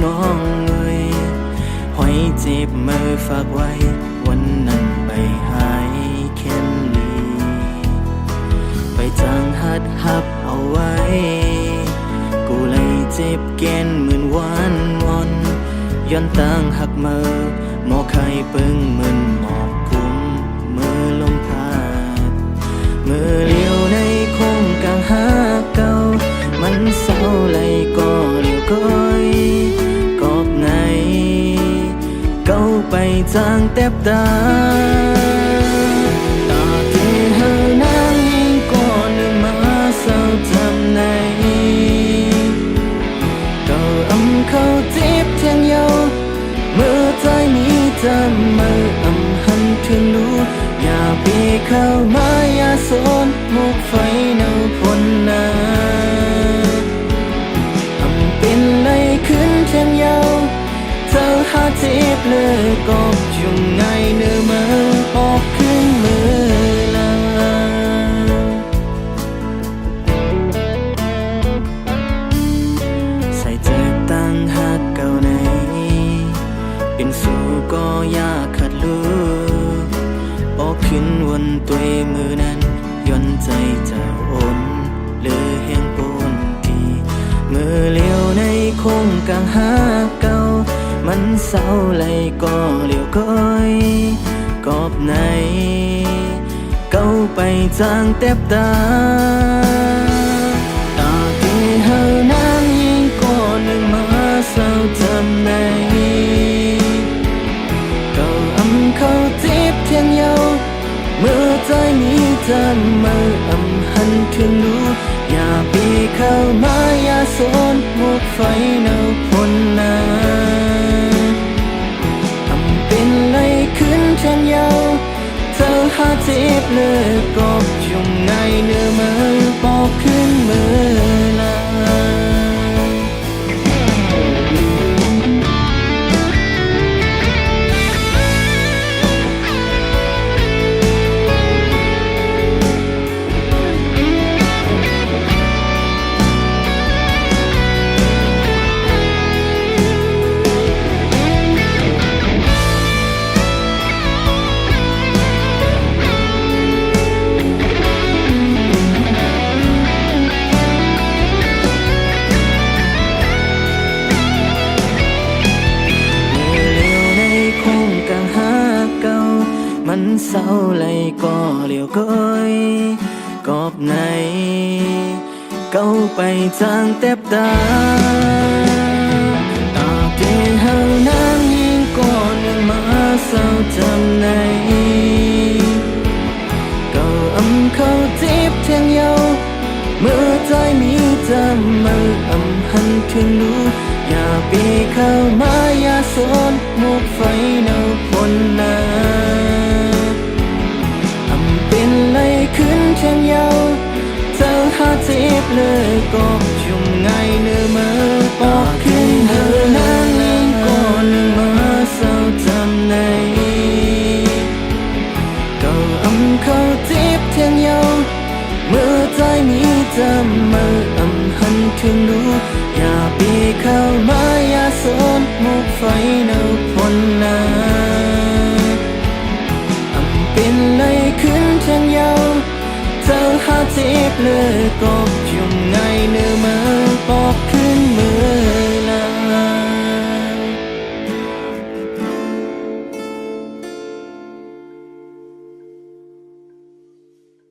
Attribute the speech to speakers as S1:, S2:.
S1: น้องเอ่ยหอยเจ็บมือฝากไว้วันนั้นไปหายแค่นี้ไปจางหัดหับเอาไว้กูเลยเจ็บแก่นเหมือนวานวอนย้อนต่างหักมือหมอไข่ปึ้งมึนหมอกกุมมือลมพาดมือเลี้ยวในคงกลางหาเก่ามันเศร้าเลยก็เลี้ยวก้อยกอบไหนเก้าไปจางแทบตาตาที่เฮานางยิ่งก่อนนึงมาเศร้าจำไหนเก้าเขาจีบเทียงเยาเมื่อใจมีจำมือหันถึงรู้อย่าปีเข้ามาอย่าสนมุกไฟเนาพ้นนาเป็นเลยขึ้นเทียงเยาเธอหาจีบเลยกอบจุงไงเนื้อมือออกขึ้นมือลาใส่เจอตั้งหักเก่าในเป็นสู่ก็ยากขัดลูกออกขึ้นวันตัวมือนั้นย้อนใจเจ้าอ่อนหรือแห่งปนทีมือเลี้ยวในคงกลางหาเก่ามันเศร้าเลยก็เลี้ยวก้อยกอบไหนเก้าไปจางแทบตาตาที่เฮานางยิ่งก่อนหนึ่งมาเศร้าจำไหนเขาจีบเทียงเยาเมื่อใจมีจำมือหันถึงรู้อย่าปีเข้ามาอย่าสนมุกไฟเนาพ้นนาเป็นเลยขึ้นเทียงเยาเธอหาจีบเลยกอบจุงไงเนื้อมือปอกขึ้นมือลามันเศร้าเลยก็เลี้ยวก้อยกอบไหนเก้าไปจางแทบตาตาที่เฮานางยิ่งก่อนยังมาเศร้าจำไหนเก้าเขาจีบเทียงเยาเมื่อใจมีจำมือหันถึงรู้อย่าปีเข้ามาอย่าสนมุกไฟเนาพ้นนาเป็นเลยขึ้นเทียงเยาเธอหาจีบเลยกอบจุงไงเนื้อมือปอกขึ้นเธอนางยิ่งก่อนหนึ่งมาเศร้าจำไหนเก้าเขาจีบเทียงเยาเมื่อใจมีจำมือหันถึงรู้อย่าปีเข้ามาอย่าสนมุกไฟเนาพ้นนาเป็นเลยขึ้นเทียงเยาเธอหาจีบเลยกอบ